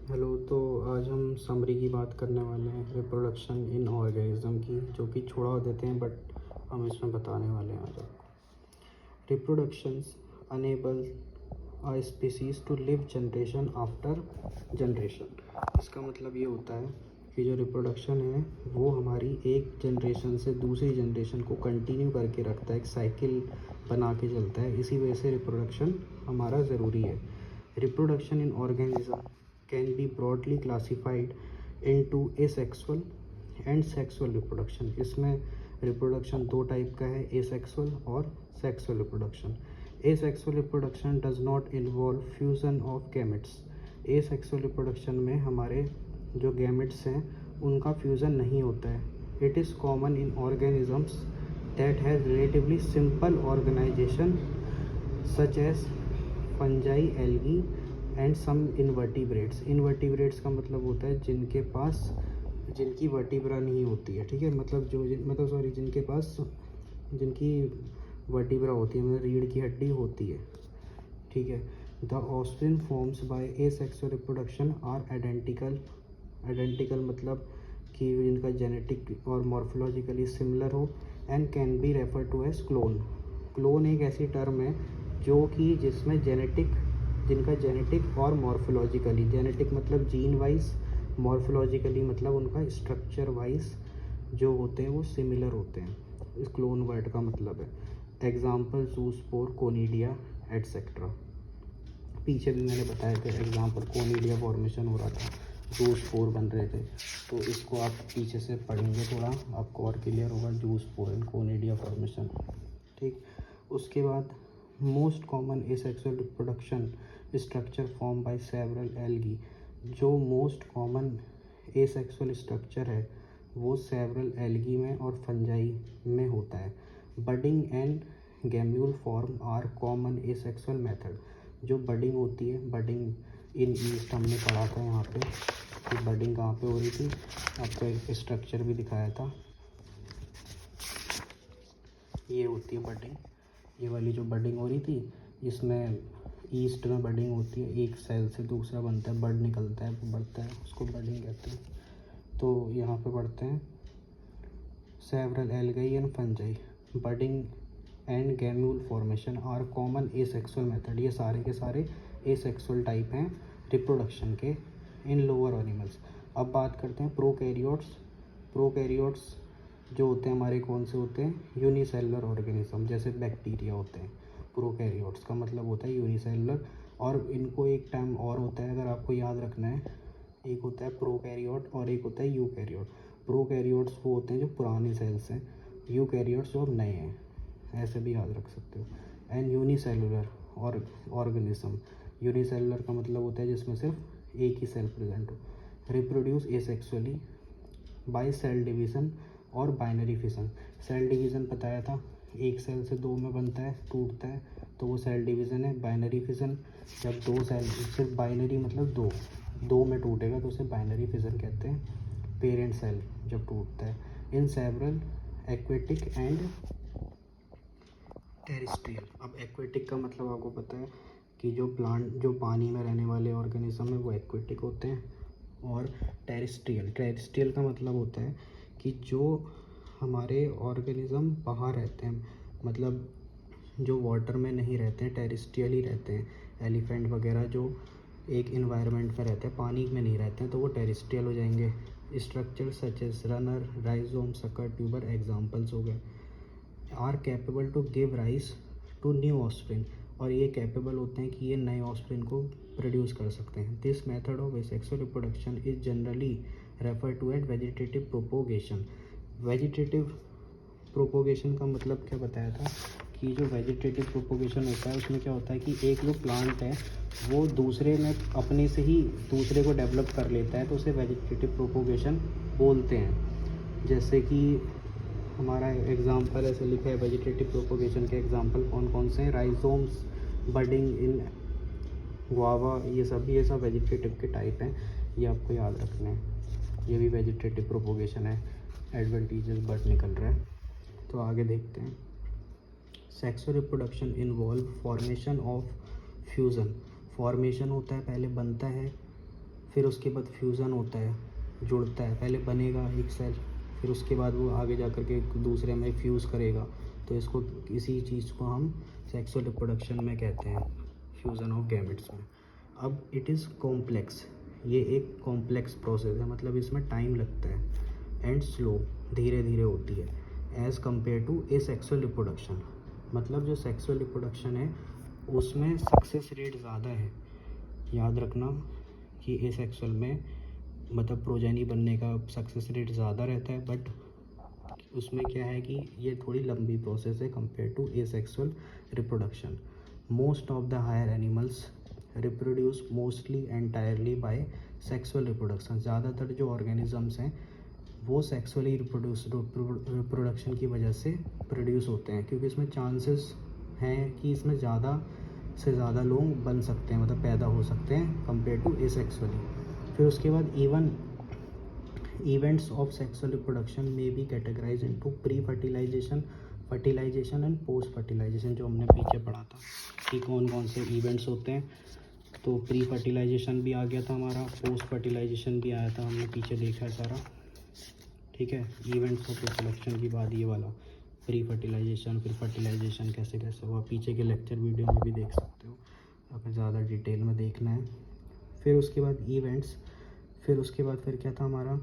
Hello. तो आज हम समरी की बात करने वाले हैं रिप्रोडक्शन इन ऑर्गेनिज्म की, जो कि छोड़ा देते हैं बट हम इसमें बताने वाले हैं आज आपको। Reproductions enable a species to live generation after generation. इसका मतलब ये होता है कि जो रिप्रोडक्शन है वो हमारी एक जनरेशन से दूसरी जनरेशन को कंटिन्यू करके रखता है, एक साइकिल बना के चलता है। इसी वजह से रिप्रोडक्शन हमारा ज़रूरी है। Reproduction in organism can be broadly classified into asexual and sexual reproduction। इसमें रिप्रोडक्शन दो टाइप का है, एसेक्सुअल और sexual reproduction. Asexual reproduction does not involve fusion of gametes. Asexual reproduction में हमारे जो गैमेट्स हैं उनका फ्यूज़न नहीं होता है। It is common in organisms that has relatively simple organization such as fungi, algae and some invertebrates. Invertebrates का मतलब होता है जिनकी वर्टिब्रा नहीं होती है, ठीक है। जिनकी वर्टिब्रा होती है, मतलब रीढ़ की हड्डी होती है, ठीक है। The offspring forms by asexual reproduction are identical मतलब कि जिनका जेनेटिक और मॉर्फोलॉजिकली सिमिलर हो, and can be refer to as clone. Clone एक ऐसी टर्म है जो कि जिनका जेनेटिक और मॉर्फोलॉजिकली, जेनेटिक मतलब जीन वाइज, मॉर्फोलॉजिकली मतलब उनका स्ट्रक्चर वाइज जो होते हैं वो सिमिलर होते हैं। इस क्लोन वर्ड का मतलब है। Example zoospore, conidia etcetera. पीछे भी मैंने बताया था एग्जाम्पल, कोनिडिया फॉर्मेशन हो रहा था, जूस्पोर बन रहे थे। तो इसको आप पीछे से पढ़ेंगे थोड़ा, आपको और क्लियर होगा जूस्पोर एंड कोनिडिया फॉर्मेशन, ठीक। उसके बाद most common asexual reproduction structure form by several algae. जो मोस्ट कॉमन एसेक्सुअल स्ट्रक्चर है वो सेवरल एल्गी में और फंजाई में होता है। Budding and gemmule form are common asexual method. जो बडिंग होती है, बडिंग इन ईस्ट हमने पढ़ा था यहाँ पे कि बडिंग कहाँ पे हो रही थी, आपको एक स्ट्रक्चर भी दिखाया था। ये होती है बडिंग, ये वाली जो बडिंग हो रही थी, इसमें ईस्ट में बडिंग होती है, एक सेल से दूसरा बनता है, बड निकलता है, बढ़ता है, उसको बडिंग कहते हैं। तो यहाँ पे पढ़ते हैं several algae and fungi, budding and gemmule formation are common asexual method. ये सारे के सारे एसेक्सुअल टाइप हैं रिप्रोडक्शन के इन लोअर एनिमल्स। अब बात करते हैं प्रोकैरियोट्स। प्रोकैरियोट्स जो होते हैं हमारे कौन से होते हैं, यूनिसेलुलर ऑर्गेनिज्म, जैसे बैक्टीरिया होते हैं। प्रोकैरियोट्स का मतलब होता है यूनिसेलुलर। और इनको एक टर्म और होता है अगर आपको याद रखना है, एक होता है प्रोकैरियोट और एक होता है यूकैरियोट। प्रोकैरियोट्स वो होते हैं जो पुराने सेल्स हैं, यूकैरियोट्स जो अब नए हैं, ऐसे भी याद रख सकते हो। एंड यूनिसेलुलर और ऑर्गेनिज्म, यूनिसेलुलर का मतलब होता है जिसमें सिर्फ एक ही सेल प्रेजेंट हो। Reproduce asexually by cell division और बाइनरी फिशन। सेल डिवीज़न बताया था, एक सेल से दो में बनता है, टूटता है, तो वो सेल डिवीज़न है। बाइनरी फिशन जब दो सेल, सिर्फ बाइनरी मतलब दो में टूटेगा तो उसे बाइनरी फिशन कहते हैं। पेरेंट सेल जब टूटता है। In several aquatic and terrestrial. अब एक्वेटिक का मतलब आपको पता है कि जो पानी में रहने वाले ऑर्गेनिज्म है वो एक्वेटिक होते हैं। और टेरेस्ट्रियल का मतलब होता है कि जो हमारे ऑर्गेनिज्म बाहर रहते हैं, मतलब जो वाटर में नहीं रहते हैं, टेरेस्ट्रियल ही रहते हैं। एलिफेंट वगैरह जो एक इन्वायरमेंट में रहते हैं, पानी में नहीं रहते हैं, तो वो टेरेस्ट्रियल हो जाएंगे। Structure such as runner, rhizome, sucker, tuber examples हो गए। Are capable to give rise to new offspring. और ये कैपेबल होते हैं कि ये नए ऑस्प्रिंग को प्रोड्यूस कर सकते हैं। This method of asexual reproduction is generally refer to at vegetative propagation. Vegetative propagation का मतलब क्या बताया था कि जो वेजिटेटिव प्रोपोगेशन होता है उसमें क्या होता है कि एक जो प्लांट है वो दूसरे में अपने से ही दूसरे को डेवलप कर लेता है, तो उसे वेजिटेटिव प्रोपोगेशन बोलते हैं। जैसे कि हमारा एग्जाम्पल ऐसे लिखा है, वेजिटेटिव प्रोपोगेशन के एग्जाम्पल कौन कौन से हैं, राइजोम्स, बडिंग इन गुआवा, ये सब वेजिटेटिव के टाइप हैं, ये आपको याद रखना है। ये भी वेजिटेटिव प्रोपोगेशन है। एडवेंटिजेस बट निकल रहा है, तो आगे देखते हैं। Sexual reproduction involve formation of fusion. Formation होता है, पहले बनता है, फिर उसके बाद फ्यूज़न होता है, जुड़ता है, पहले बनेगा एक सेल, फिर उसके बाद वो आगे जा कर के दूसरे में फ्यूज़ करेगा। तो इसको, इसी चीज़ को हम सेक्सुअल रिप्रोडक्शन में कहते हैं, फ्यूज़न ऑफ गैमेट्स में। अब इट इज़ कॉम्प्लेक्स, ये एक कॉम्प्लेक्स प्रोसेस है, मतलब इसमें टाइम लगता है, एंड स्लो, धीरे धीरे होती है, as compare to asexual reproduction. मतलब जो सेक्सुअल रिप्रोडक्शन है उसमें सक्सेस रेट ज़्यादा है। याद रखना कि एसेक्सुअल में मतलब प्रोजेनी बनने का सक्सेस रेट ज़्यादा रहता है, बट उसमें क्या है कि ये थोड़ी लंबी प्रोसेस है compare to asexual reproduction. Most of the higher animals reproduce mostly entirely by sexual reproduction. ज़्यादातर जो ऑर्गेनिजम्स हैं वो सेक्सुअली रिप्रोडक्शन की वजह से प्रोड्यूस होते हैं, क्योंकि इसमें चांसेस हैं कि इसमें ज़्यादा से ज़्यादा लोग बन सकते हैं, मतलब पैदा हो सकते हैं कंपेयर टू एसेक्सुअली। फिर उसके बाद इवेंट्स ऑफ सेक्सुअल रिप्रोडक्शन में be categorize into pre fertilization, fertilization and post fertilization, जो हमने पीछे पढ़ा था कि कौन कौन से इवेंट्स होते हैं। तो प्री फर्टिलाइजेशन भी आ गया था हमारा, पोस्ट फर्टिलाइजेशन भी आया था, हमने पीछे देखा है सारा, ठीक है। इवेंट्स ऑफ रिप्रोडक्शन के बाद ये वाला प्री फर्टिलाइजेशन, फिर फर्टिलाइजेशन कैसे कैसे हुआ, पीछे के लेक्चर वीडियो में भी देख सकते हो अगर ज़्यादा डिटेल में देखना है। फिर उसके बाद इवेंट्स, फिर उसके बाद फिर क्या था हमारा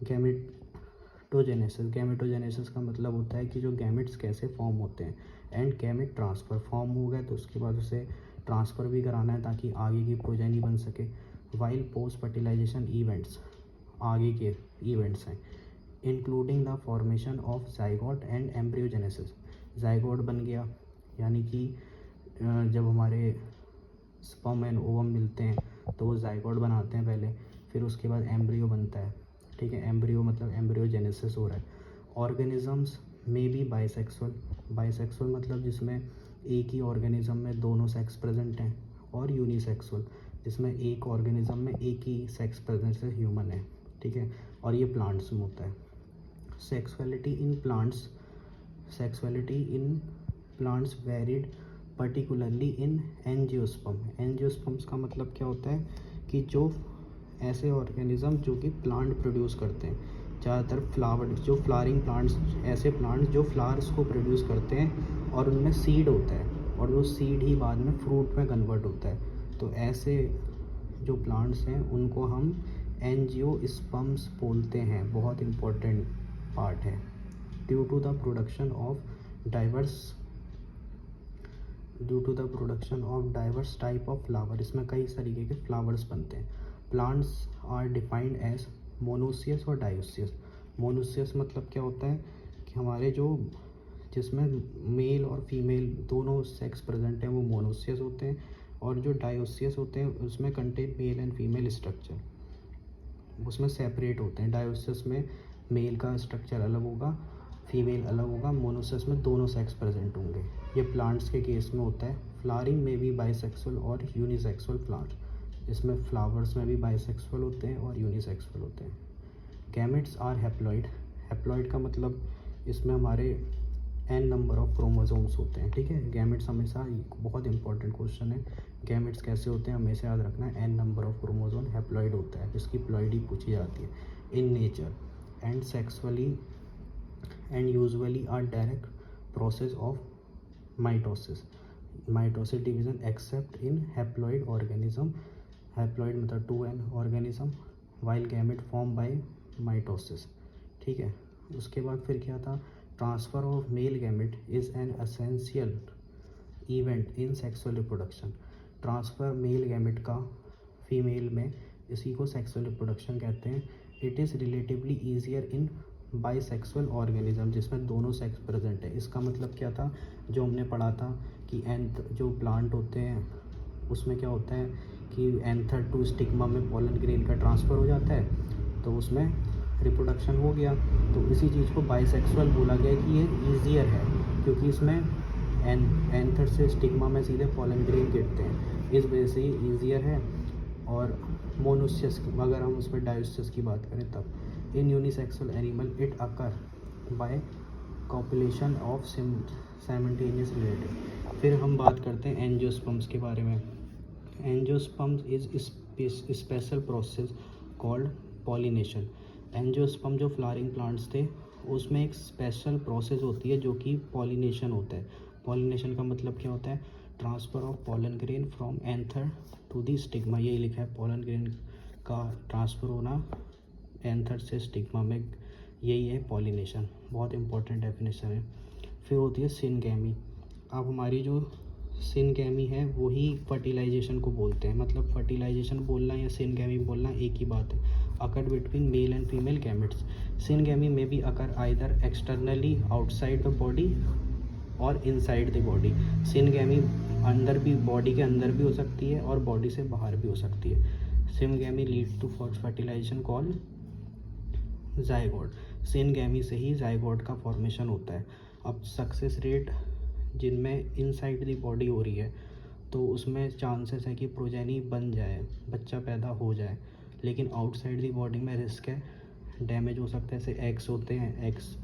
गैमेटोजेनेसिस। गैमेटोजेनेसिस का मतलब होता है कि जो गैमेट्स कैसे फॉर्म होते हैं, एंड गैमेट ट्रांसफ़र, फॉर्म हो गया तो उसके बाद उसे ट्रांसफ़र भी कराना है ताकि आगे की प्रोजेनी बन सके। वाइल पोस्ट फर्टिलाइजेशन इवेंट्स, आगे के इवेंट्स हैं, including the formation of zygote and embryogenesis. Zygote बन गया, यानी कि जब हमारे स्पर्म एंड ओवम मिलते हैं तो वो जाइगोट बनाते हैं पहले, फिर उसके बाद एम्ब्रियो बनता है, ठीक है। एम्ब्रियो मतलब एम्ब्रियोजेनेसिस हो रहा है। ऑर्गेनिजम्स में बी बाइसेक्सुअल, बाइसेक्सुअल मतलब जिसमें एक ही ऑर्गेनिज्म में दोनों सेक्स प्रेजेंट हैं, और यूनिसेक्सुअल जिसमें एक ऑर्गेनिज्म में एक ही सेक्स प्रेजेंट है, ह्यूमन है, ठीक है। और ये प्लांट्स में होता है। Sexuality in plants varied particularly in angiosperm. Angiosperms का मतलब क्या होता है कि जो ऐसे ऑर्गेनिज्म जो कि प्लांट प्रोड्यूस करते हैं, ज़्यादातर जो फ्लावरिंग प्लांट्स, ऐसे प्लांट्स जो फ्लावर्स को प्रोड्यूस करते हैं और उनमें सीड होता है, और वो सीड ही बाद में फ्रूट में कन्वर्ट होता है। तो ऐसे जो प्लांट्स हैं उनको हम एंजियोस्पर्म्स बोलते हैं, बहुत इम्पोर्टेंट पार्ट है। Due to the production of diverse type of flower, इसमें कई तरीके के फ्लावर्स बनते हैं। Plants are defined as monoecious और डायोसियस। मोनोसियस मतलब क्या होता है कि हमारे जो जिसमें मेल और फीमेल दोनों सेक्स प्रेजेंट हैं वो मोनोसियस होते हैं, और जो डायोसियस होते हैं उसमें contain mail and female structure, उसमें सेपरेट होते हैं। डायोसियस में मेल का स्ट्रक्चर अलग होगा, फीमेल अलग होगा, मोनोसियस में दोनों सेक्स प्रेजेंट होंगे। ये प्लांट्स के केस में होता है। फ्लावरिंग में भी बाइसेक्सुअल और यूनिसेक्सुअल प्लांट्स, इसमें फ्लावर्स में भी बाइसेक्सुअल होते हैं और यूनिसेक्सुअल होते हैं। Gametes are haploid. हैप्लॉइड का मतलब इसमें हमारे n नंबर ऑफ क्रोमोसोम्स होते हैं, ठीक है। गैमेट्स हमेशा, बहुत इंपॉर्टेंट क्वेश्चन है, गैमेट्स कैसे होते हैं हमेशा याद रखना है, n number of chromosome haploid होता है, इसकी प्लॉइडी पूछी जाती है। In nature and sexually and usually are direct process of mitosis division except in haploid organism. Haploid मतलब 2n organism, while gamete form by mitosis, ठीक है। उसके बाद फिर क्या था, transfer of male gamete is an essential event in sexual reproduction. Transfer male gamete का female में, इसी को सेक्सुअल रिप्रोडक्शन कहते हैं। It is relatively easier in bisexual organism, जिसमें दोनों सेक्स प्रेजेंट है। इसका मतलब क्या था, जो हमने पढ़ा था कि जो प्लांट होते हैं उसमें क्या होता है कि एंथर टू स्टिग्मा में पोलन ग्रेन का ट्रांसफ़र हो जाता है, तो उसमें रिप्रोडक्शन हो गया। तो इसी चीज़ को बाइसेक्सुअल बोला गया कि ये ईजियर है, क्योंकि इसमें एंथर से स्टिग्मा में सीधे पोलन ग्रेन गिरते हैं, इस वजह से ये ईजियर है। और मोनोसियस, अगर हम उसमें डायोसियस की बात करें तब, in unisexual animal it occur by copulation of simultaneous relative. फिर हम बात करते हैं एंजियोस्पर्म्स के बारे में। Angiosperms is special process called pollination. Angiosperm जो फ्लावरिंग प्लांट्स थे उसमें एक स्पेशल प्रोसेस होती है जो कि पॉलिनेशन होता है। पॉलिनेशन का मतलब क्या होता है? Transfer of pollen grain from anther to the stigma. यही लिखा है, पोलन ग्रेन का ट्रांसफ़र होना एंथर से स्टिग्मा में, यही है पॉलिनेशन। बहुत इंपॉर्टेंट डेफिनेशन है। फिर होती है सिनगैमी। अब हमारी जो सिनगैमी है वही फर्टिलाइजेशन को बोलते हैं। मतलब फर्टिलाइजेशन बोलना या सिनगैमी बोलना एक ही बात है। Occur between male and female gametes. Syngamy में भी occur either externally outside the body और इनसाइड द बॉडी। सिनगैमी अंदर भी, बॉडी के अंदर भी हो सकती है और बॉडी से बाहर भी हो सकती है। Syngamy lead to fertilization call zygote. Syngamy से ही जायगोट का फॉर्मेशन होता है। अब सक्सेस रेट जिनमें इनसाइड दी बॉडी हो रही है तो उसमें चांसेस है कि प्रोजेनी बन जाए, बच्चा पैदा हो जाए। लेकिन आउटसाइड दी बॉडी में रिस्क है, डैमेज हो सकता है। जैसे एग्स होते हैं, एग्स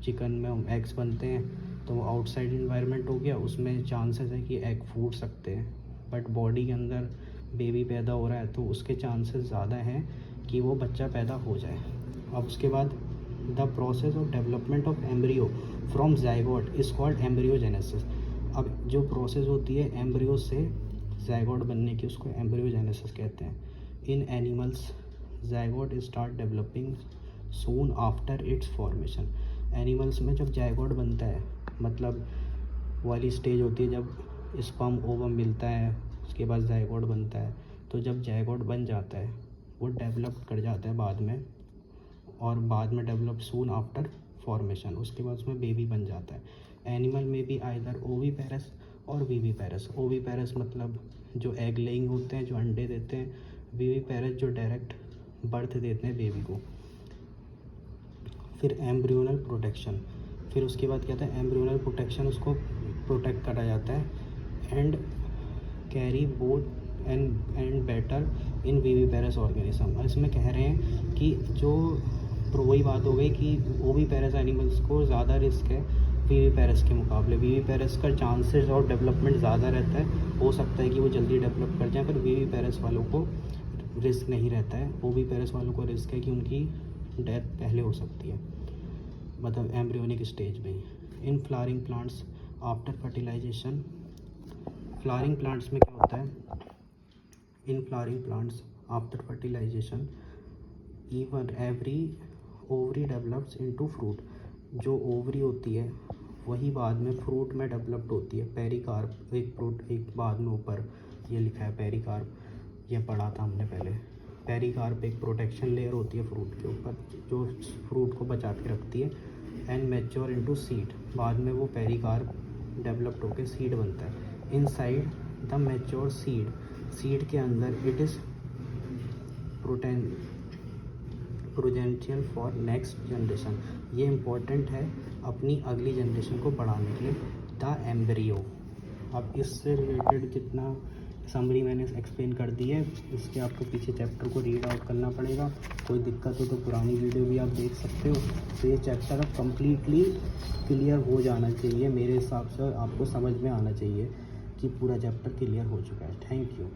चिकन में एग्स बनते हैं तो वो आउटसाइड इन्वायरमेंट हो गया, उसमें चांसेस है कि एग फूट सकते हैं। बट बॉडी के अंदर बेबी पैदा हो रहा है तो उसके चांसेस ज़्यादा हैं कि वो बच्चा पैदा हो जाए। अब उसके बाद the process of development of embryo from zygote is called embryogenesis. अब जो प्रोसेस होती है एम्ब्रियो से जायगोट बनने की उसको एम्ब्रियोजेनेसिस कहते हैं। In animals zygote start developing soon after its formation. Animals में जब जायगोट बनता है, मतलब वाली स्टेज होती है जब स्पर्म ओवम मिलता है, उसके बाद जायगोट बनता है। तो जब जायगोट बन जाता है वो डेवलप कर जाता है बाद में, और बाद में डेवलप सून आफ्टर फॉर्मेशन, उसके बाद उसमें बेबी बन जाता है। एनिमल में भी आइदर ओवीपेरस और वीवीपेरस। ओवीपेरस मतलब जो एग लेइंग होते हैं, जो अंडे देते हैं। वीवीपेरस जो डायरेक्ट बर्थ देते हैं बेबी को। फिर एम्ब्रियोनल प्रोटेक्शन। फिर उसके बाद क्या था? एम्ब्रियोनल प्रोटेक्शन, उसको प्रोटेक्ट करा जाता है and carry both and better in viviparous organism. इसमें कह रहे हैं कि जो वही बात हो गई कि ओवीपेरस एनिमल्स को ज़्यादा रिस्क है वीवीपेरस के मुकाबले। वीवीपेरस का चांसेस और डेवलपमेंट ज़्यादा रहता है, हो सकता है कि वो जल्दी डेवलप कर जाए, पर वीवीपेरस वालों को रिस्क नहीं रहता है। ओवीपेरस वालों को रिस्क है कि उनकी डेथ पहले हो सकती है, मतलब एम्ब्रियोनिक स्टेज में ही। In flowering plants after fertilization, flowering plants में क्या होता है? In flowering plants after fertilization even every ovary develops into fruit. जो ओवरी होती है वही बाद में फ्रूट में डेवलप्ड होती है। पेरिकार्प एक फ्रूट, एक बाद में ऊपर ये लिखा है पेरिकार्प, ये पढ़ा था हमने पहले। पेरिकार्प एक प्रोटेक्शन लेयर होती है फ्रूट के ऊपर जो फ्रूट को बचा के रखती है। एंड मैच्योर इनटू सीड, बाद में वो पेरिकार्प डेवलप्ड होकर सीड बनता है। Inside the mature seed, seed के अंदर it is potential for next generation. ये इम्पोर्टेंट है अपनी अगली जनरेशन को बढ़ाने के लिए। The embryo. अब इससे रिलेटेड जितना समरी मैंने एक्सप्लेन कर दी है, इसके आपको पीछे चैप्टर को रीड आउट करना पड़ेगा। कोई दिक्कत हो तो पुरानी वीडियो भी आप देख सकते हो। तो ये चैप्टर अब कम्प्लीटली क्लियर हो जाना चाहिए, मेरे हिसाब से आपको समझ में आना चाहिए कि पूरा चैप्टर क्लियर हो चुका है। Thank you.